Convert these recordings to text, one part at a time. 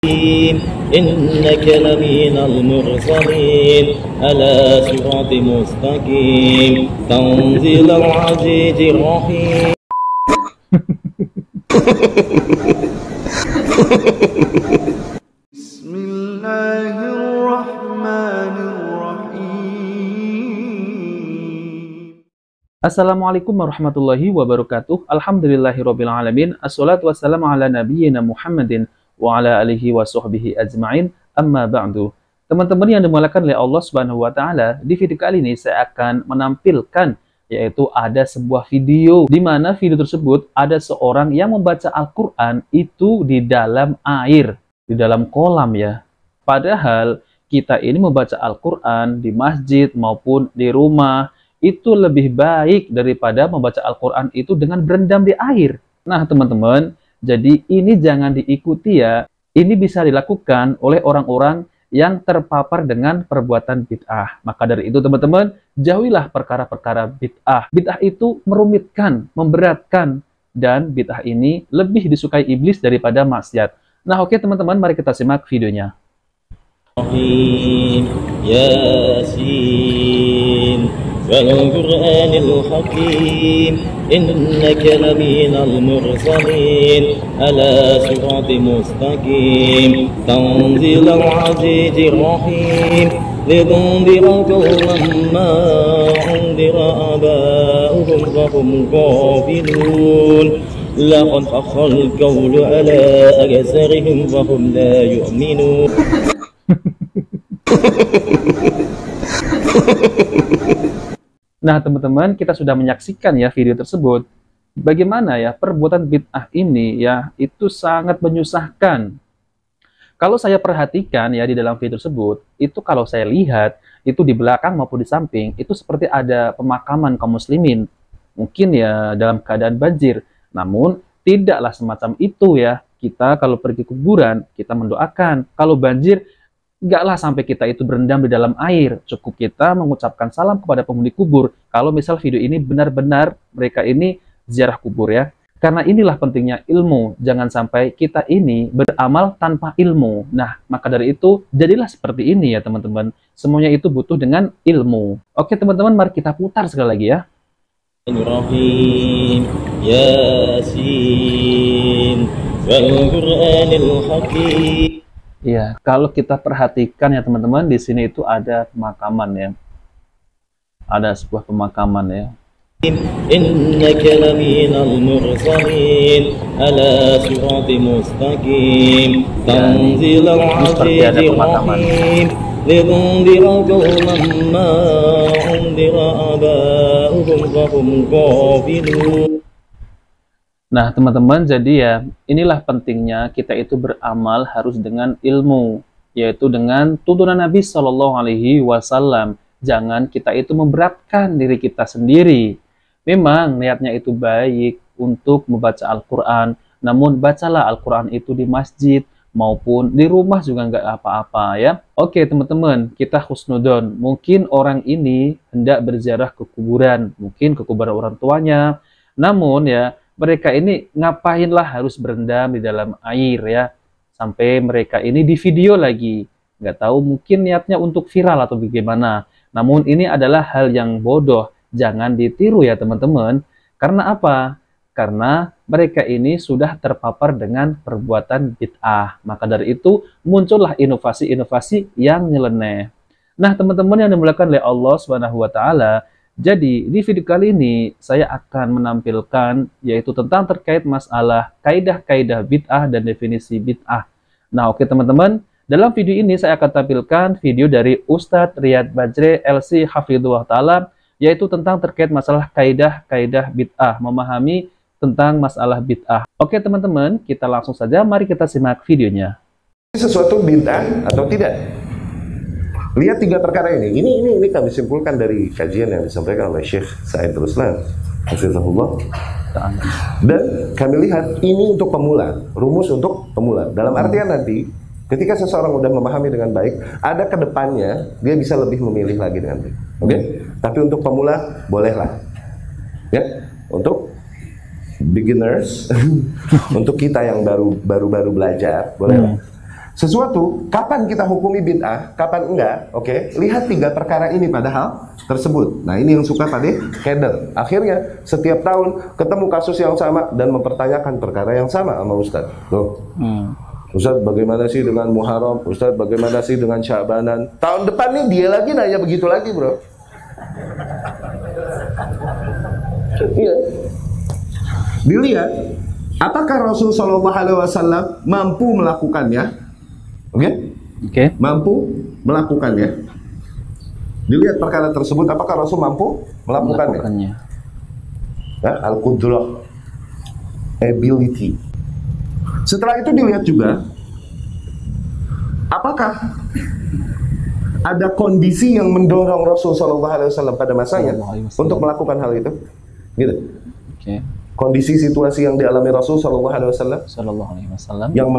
إنك لمن المرسلين على صراط مستقيم تنزيل العزيز الرحيم. بسم الله الرحمن الرحيم. Assalamualaikum warahmatullahi wabarakatuh. Alhamdulillahirabbil alamin. Assalatu wassalamu ala nabiyyina Muhammadin wa ala alihi wa sahbihi ajma'in. Amma ba'du. Teman-teman yang dimuliakan oleh Allah Subhanahu wa taala, di video kali ini saya akan menampilkan yaitu ada sebuah video di mana video tersebut ada seorang yang membaca Al-Qur'an itu di dalam air, di dalam kolam ya. Padahal kita ini membaca Al-Qur'an di masjid maupun di rumah itu lebih baik daripada membaca Al-Quran itu dengan berendam di air. Nah teman-teman, jadi ini jangan diikuti ya. Ini bisa dilakukan oleh orang-orang yang terpapar dengan perbuatan bid'ah. Maka dari itu teman-teman, jauhilah perkara-perkara bid'ah. Bid'ah itu merumitkan, memberatkan, dan bid'ah ini lebih disukai iblis daripada maksiat. Nah oke teman-teman, mari kita simak videonya. Yasin والقرآن الحكيم إنك لمن المرسلين على صراط مستقيم تنزيل العزيز الرحيم لتنذر قوما ما أنذر آباؤهم فهم غافلون لقد حق القول على أكثرهم فهم لا يؤمنون. Nah teman-teman, kita sudah menyaksikan ya video tersebut. Bagaimana ya perbuatan bid'ah ini ya itu sangat menyusahkan. Kalau saya perhatikan ya di dalam video tersebut, itu kalau saya lihat itu di belakang maupun di samping itu seperti ada pemakaman kaum muslimin. Mungkin ya dalam keadaan banjir. Namun tidaklah semacam itu ya. Kita kalau pergi kuburan kita mendoakan. Kalau banjir enggaklah sampai kita itu berendam di dalam air. Cukup kita mengucapkan salam kepada penghuni kubur. Kalau misal video ini benar-benar mereka ini ziarah kubur ya. Karena inilah pentingnya ilmu. Jangan sampai kita ini beramal tanpa ilmu. Nah, maka dari itu jadilah seperti ini ya teman-teman. Semuanya itu butuh dengan ilmu. Oke teman-teman, mari kita putar sekali lagi ya. Yasin wal Qur'anil Hakim. Ya, kalau kita perhatikan ya teman-teman, di sini itu ada pemakaman ya. Ada sebuah pemakaman ya. Innaka laminal mursalin ala sirati mustaqim tanzilal azizir rahim lidundira qawman ma undira aba'uhum fahum ghafilun. Nah teman-teman, jadi ya inilah pentingnya kita itu beramal harus dengan ilmu, yaitu dengan tuntunan Nabi Shallallahu Alaihi Wasallam. Jangan kita itu memberatkan diri kita sendiri. Memang niatnya itu baik untuk membaca Al-Quran, namun bacalah Al-Quran itu di masjid maupun di rumah juga nggak apa-apa ya. Oke teman-teman, kita husnudon. Mungkin orang ini hendak berziarah ke kuburan, mungkin ke kuburan orang tuanya, namun ya mereka ini ngapainlah harus berendam di dalam air ya, sampai mereka ini di video lagi. Nggak tahu mungkin niatnya untuk viral atau bagaimana. Namun ini adalah hal yang bodoh, jangan ditiru ya teman-teman. Karena apa? Karena mereka ini sudah terpapar dengan perbuatan bid'ah. Maka dari itu muncullah inovasi-inovasi yang nyeleneh. Nah teman-teman yang dimuliakan oleh Allah Subhanahu wa taala, jadi di video kali ini saya akan menampilkan yaitu tentang terkait masalah kaidah-kaidah bid'ah dan definisi bid'ah. Nah oke teman-teman, dalam video ini saya akan tampilkan video dari Ustadz Riyad Bajre LC Hafidhullah Ta'ala, yaitu tentang terkait masalah kaidah-kaidah bid'ah, memahami tentang masalah bid'ah. Oke teman-teman, kita langsung saja, mari kita simak videonya. Sesuatu bid'ah atau tidak? Lihat tiga perkara ini. Ini kami simpulkan dari kajian yang disampaikan oleh Syekh Said Ruslan, hafizahullah. Dan kami lihat ini untuk pemula, rumus untuk pemula. Dalam artian nanti, ketika seseorang sudah memahami dengan baik, ada kedepannya dia bisa lebih memilih lagi dengan baik. Oke? Tapi untuk pemula bolehlah. Ya, untuk beginners, untuk kita yang baru belajar, bolehlah. sesuatu, kapan kita hukumi bid'ah, kapan enggak, oke? Lihat 3 perkara ini pada hal tersebut. Nah, ini yang suka pada keder. Akhirnya, setiap tahun ketemu kasus yang sama dan mempertanyakan perkara yang sama sama Ustadz. Tuh. Ustadz, bagaimana sih dengan Muharram? Ustadz, bagaimana sih dengan Sya'banan? Tahun depan nih dia lagi nanya begitu lagi, bro. Iya. Dilihat, apakah Rasul Shallallahu Alaihi Wasallam mampu melakukannya? Oke? Mampu melakukannya. Dilihat perkara tersebut, apakah Rasul mampu melakukannya? Nah, al-qudrah, ability. Setelah itu dilihat juga, apakah ada kondisi yang mendorong Rasul Shallallahu Alaihi Wasallam pada masanya untuk melakukan hal itu, gitu. Kondisi situasi yang dialami Rasul Shallallahu Alaihi Wasallam yang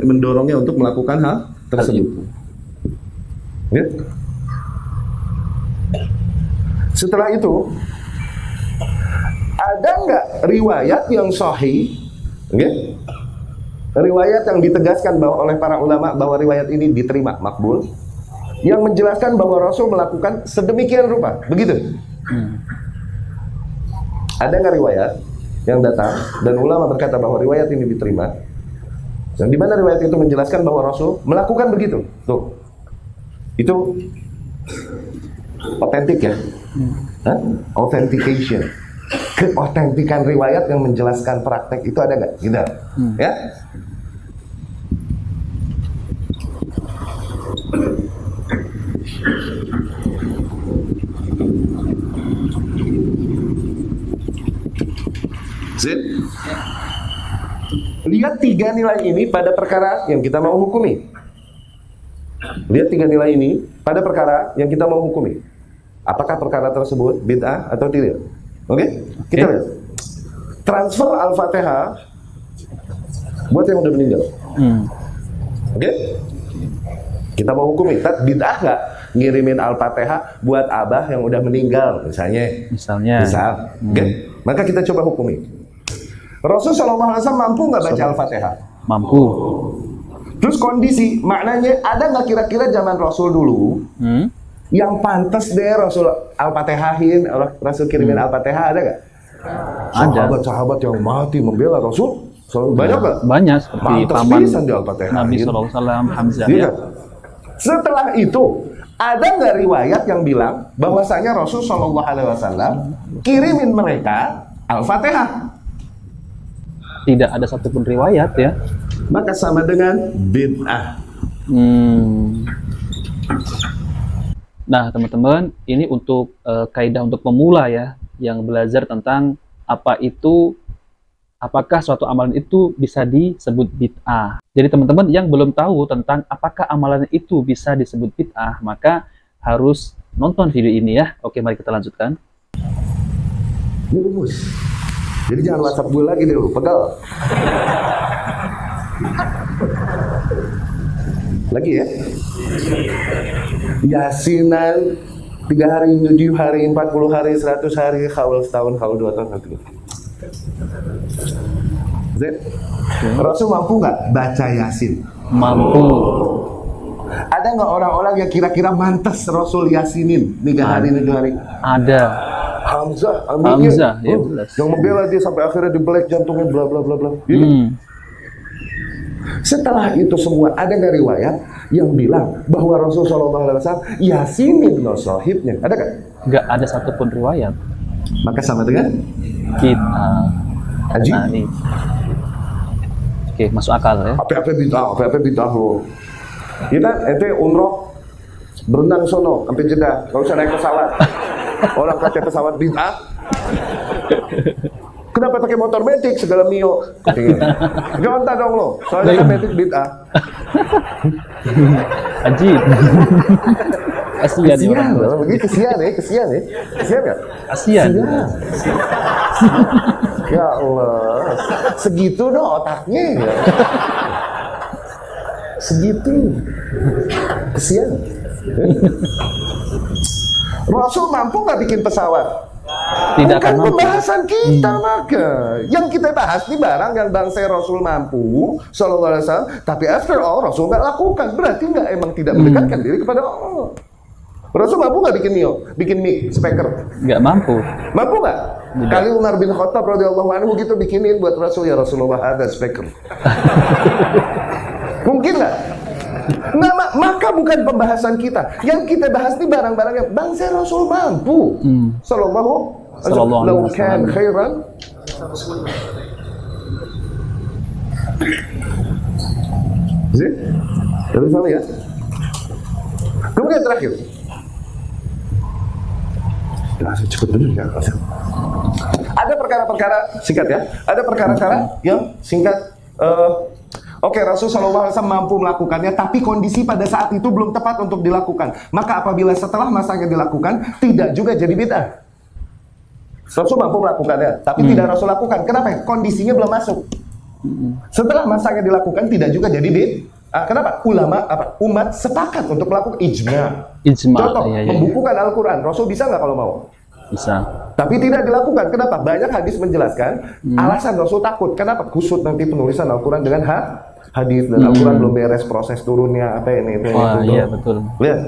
mendorongnya untuk melakukan hal tersebut. Ya. Setelah itu, ada nggak riwayat yang sahih, riwayat yang ditegaskan bahwa oleh para ulama bahwa riwayat ini diterima makbul, yang menjelaskan bahwa Rasul melakukan sedemikian rupa, begitu? Ada nggak riwayat yang datang dan ulama berkata bahwa riwayat ini diterima, yang dimana riwayat itu menjelaskan bahwa Rasul melakukan begitu? Tuh, itu otentik ya, authentication, keotentikan riwayat yang menjelaskan praktek itu ada nggak? Gitu, ya. Lihat 3 nilai ini pada perkara yang kita mau hukumi. Lihat 3 nilai ini pada perkara yang kita mau hukumi. Apakah perkara tersebut bid'ah atau tidak? Oke? Kita lihat. Transfer Al-Fatihah buat yang udah meninggal. Oke? Kita mau hukumi. Bid'ah nggak ngirimin Al-Fatihah buat abah yang udah meninggal, misalnya. Oke? Maka kita coba hukumi. Rasul SAW mampu nggak baca Al-Fatihah? Mampu. Terus kondisi, maknanya ada nggak kira-kira zaman Rasul dulu yang pantas deh Rasul Al-Fatihahin, Rasul kirimin Al-Fatihah, ada nggak? Sahabat-sahabat yang mati membela Rasul, banyak nggak? Banyak, seperti paman Nabi SAW, Hamzah. Ya. Setelah itu, ada nggak riwayat yang bilang bahwasanya Rasul SAW kirimin mereka Al-Fatihah? Tidak ada satupun riwayat ya. Maka sama dengan bid'ah. Nah teman-teman, ini untuk kaidah untuk pemula ya, yang belajar tentang apakah suatu amalan itu bisa disebut bid'ah. Jadi teman-teman yang belum tahu tentang apakah amalan itu bisa disebut bid'ah, maka harus nonton video ini ya. Oke, mari kita lanjutkan. Ini rumus. Jadi jangan WhatsApp gue lagi dulu, pegal. Lagi ya. Yasinan 3 hari, 7 hari, 40 hari, 100 hari, haul setahun, haul 2 tahun, Rasul mampu nggak baca Yasin? Mampu. Ada nggak orang-orang yang kira-kira mantas Rasul Yasinin 3 hari, 7 hari? Ada. Hamzah, ya jelas. Yang membela dia sampai akhirnya dibelek jantungnya, bla bla bla bla. Setelah itu semua, ada nggak riwayat yang bilang bahwa Rasul SAW Yasinin no sahibnya? Ada nggak? Nggak ada satupun riwayat. Maka sama dengan kita. Haji. Oke, masuk akal ya. Apa bid'ah lo? Kita ente umroh berenang sono sampai Jeddah, nggak usah naik pesawat. Orang kata pesawat bid'ah. Kenapa pakai motor metik segala mio? Gawanta dong lo, soalnya kan metik bid'ah. Haji. Kasian loh, begini kesian ya. Kesian nggak? Kasian. Ya Allah, segitu dong otaknya. Ya. Segitu, kesian. Rasul mampu nggak bikin pesawat? tidak akan Bukan mampu. pembahasan kita, maka yang kita bahas di barang yang bangsa Rasul mampu Sallallahu Alaihi Wasallam, tapi after all Rasul nggak lakukan, berarti nggak emang tidak mendekatkan diri kepada Allah. Rasul mampu nggak bikin mic speaker? Nggak mampu. Mampu nggak? Kali Umar bin Khattab radhiyallahu anhu gitu bikinin buat Rasul, ya Rasulullah ada speaker. Mungkin nggak? Nah, maka bukan pembahasan kita. Yang kita bahas di barang-barang yang bangsa Rasul mampu. Sallallahu alaihi wasallam. Khairan. Sih? Terus sama ya. Kemudian terakhir. Cepat dulu ya. Ada perkara-perkara singkat ya. Ada perkara-perkara yang singkat. Oke, Rasulullah SAW mampu melakukannya, tapi kondisi pada saat itu belum tepat untuk dilakukan. Maka apabila setelah masanya dilakukan, tidak juga jadi bid'ah. Rasul mampu melakukannya, tapi tidak Rasul lakukan. Kenapa? Kondisinya belum masuk. Setelah masanya dilakukan, tidak juga jadi bid'ah. Kenapa? Umat sepakat untuk melakukan ijma. Contoh, membukukan Al-Quran. Rasul bisa nggak kalau mau? Bisa. Tapi tidak dilakukan. Kenapa? Banyak hadis menjelaskan alasan Rasul takut. Kenapa? Kusut nanti penulisan Al-Quran dengan hadis dan Al-Quran belum beres proses turunnya apa ini itu. Iya betul. Lihat,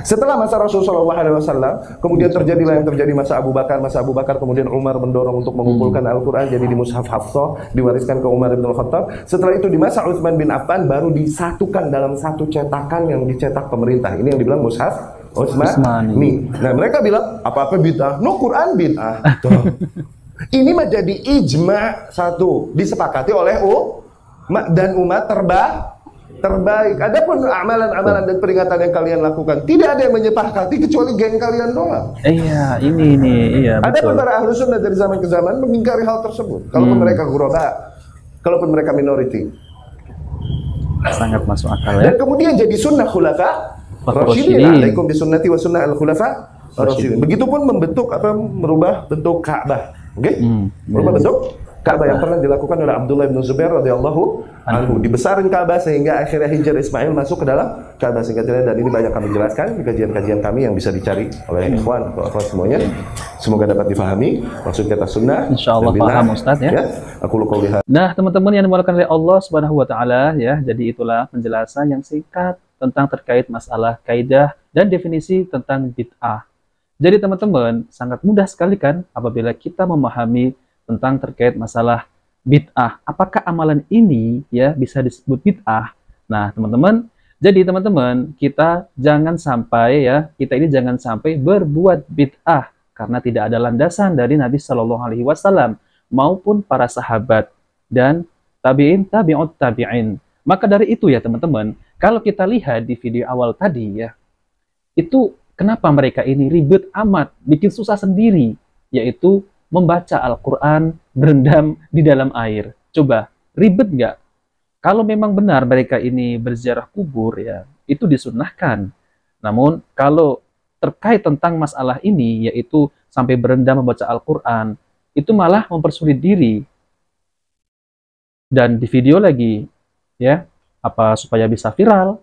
setelah masa Rasul Shallallahu Alaihi Wasallam, kemudian terjadilah yang terjadi masa Abu Bakar, kemudian Umar mendorong untuk mengumpulkan Al-Quran jadi di mushaf Hafsah, diwariskan ke Umar bin Khattab. Setelah itu di masa Utsman bin Affan baru disatukan dalam satu cetakan yang dicetak pemerintah. Ini yang dibilang mushaf Utsmani. Nah, mereka bilang apa-apa bid'ah, no Quran bid'ah. Ini menjadi ijma satu disepakati oleh dan umat terbaik. Adapun amalan-amalan dan peringatan yang kalian lakukan tidak ada yang menyepakati kecuali geng kalian doang. Iya, ini iya betul. Ada pun para ahlu sunnah dari zaman ke zaman mengingkari hal tersebut. Kalaupun mereka ghuraba, kalaupun mereka minority. Sangat masuk akal ya. Dan kemudian jadi sunnah khulafa Rasyidin. Alaikum bisunnati wa sunnah al-khulafa Rasyidin. Begitupun merubah bentuk Ka'bah. Oke? Merubah bentuk Ka'bah yang pernah dilakukan oleh Abdullah bin Zubair radhiyallahu anhu. Dibesarin Ka'bah sehingga akhirnya Hijr Ismail masuk ke dalam Ka'bah dan ini banyak kami jelaskan di kajian-kajian kami yang bisa dicari oleh ikhwan atau akhwat semuanya. Semoga dapat difahami maksud kata sunnah. Insyaallah paham Ustaz ya. Aku lupa lihat. Nah, teman-teman yang dimulakan oleh Allah Subhanahu wa taala ya. Jadi itulah penjelasan yang singkat tentang terkait masalah kaidah dan definisi tentang bid'ah. Jadi teman-teman, sangat mudah sekali kan apabila kita memahami tentang terkait masalah bid'ah. Apakah amalan ini ya bisa disebut bid'ah? Nah, teman-teman, jadi teman-teman, kita jangan sampai berbuat bid'ah karena tidak ada landasan dari Nabi Shallallahu Alaihi Wasallam maupun para sahabat dan tabi'ut tabi'in. Maka dari itu ya teman-teman, kalau kita lihat di video awal tadi ya, itu kenapa mereka ini ribet amat, bikin susah sendiri, yaitu membaca Al-Quran berendam di dalam air. Coba, ribet nggak? Kalau memang benar mereka ini berziarah kubur ya, itu disunnahkan. Namun, kalau terkait tentang masalah ini, yaitu sampai berendam membaca Al-Quran, itu malah mempersulit diri. Dan di video lagi, ya, apa supaya bisa viral.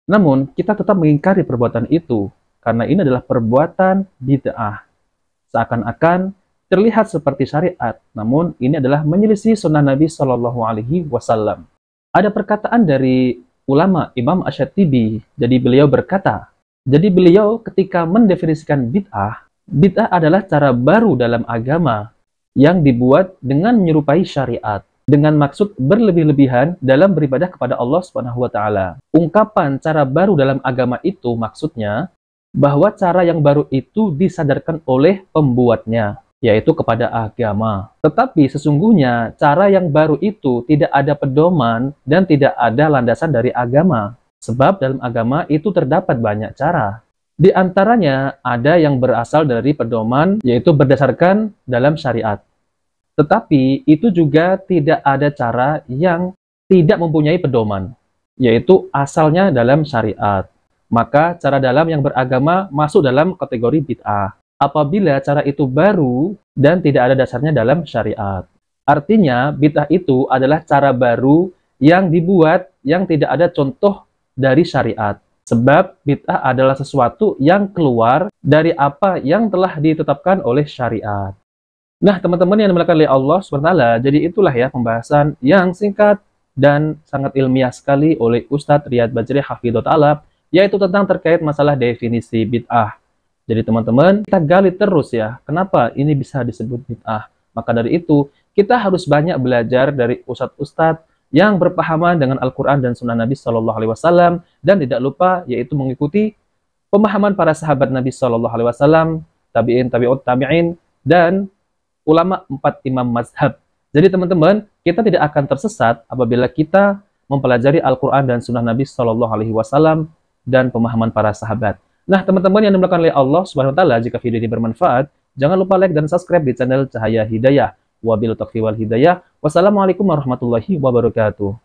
Namun, kita tetap mengingkari perbuatan itu, karena ini adalah perbuatan bid'ah. Seakan-akan terlihat seperti syariat, namun ini adalah menyelisih sunnah Nabi Shallallahu Alaihi Wasallam. Ada perkataan dari ulama Imam Asy-Syatibi, jadi beliau berkata, jadi beliau ketika mendefinisikan bid'ah adalah cara baru dalam agama yang dibuat dengan menyerupai syariat, dengan maksud berlebih-lebihan dalam beribadah kepada Allah Subhanahu wa taala. Ungkapan cara baru dalam agama itu maksudnya bahwa cara yang baru itu disadarkan oleh pembuatnya, yaitu kepada agama. Tetapi sesungguhnya cara yang baru itu tidak ada pedoman dan tidak ada landasan dari agama. Sebab dalam agama itu terdapat banyak cara. Di antaranya ada yang berasal dari pedoman, yaitu berdasarkan dalam syariat. Tetapi itu juga tidak ada cara yang tidak mempunyai pedoman, yaitu asalnya dalam syariat. Maka cara dalam yang beragama masuk dalam kategori bid'ah apabila cara itu baru dan tidak ada dasarnya dalam syariat. Artinya bid'ah itu adalah cara baru yang dibuat yang tidak ada contoh dari syariat. Sebab bid'ah adalah sesuatu yang keluar dari apa yang telah ditetapkan oleh syariat. Nah, teman-teman yang dimuliakan oleh Allah SWT, jadi itulah ya pembahasan yang singkat dan sangat ilmiah sekali oleh Ustadz Riyad Bajri Hafidhahullah Ta'ala, yaitu tentang terkait masalah definisi bid'ah. Jadi teman-teman, kita gali terus ya, kenapa ini bisa disebut bid'ah. Maka dari itu, kita harus banyak belajar dari ustadz-ustadz yang berpahaman dengan Al-Quran dan Sunnah Nabi SAW, dan tidak lupa yaitu mengikuti pemahaman para sahabat Nabi SAW, tabi'in, tabi'ut tabi'in, dan ulama 4 imam mazhab. Jadi teman-teman, kita tidak akan tersesat apabila kita mempelajari Al-Quran dan Sunnah Nabi SAW dan pemahaman para sahabat. Nah, teman-teman yang dimuliakan oleh Allah SWT, jika video ini bermanfaat, jangan lupa like dan subscribe di channel Cahaya Hidayah. Wabillahi taufiq wal hidayah. Wassalamualaikum warahmatullahi wabarakatuh.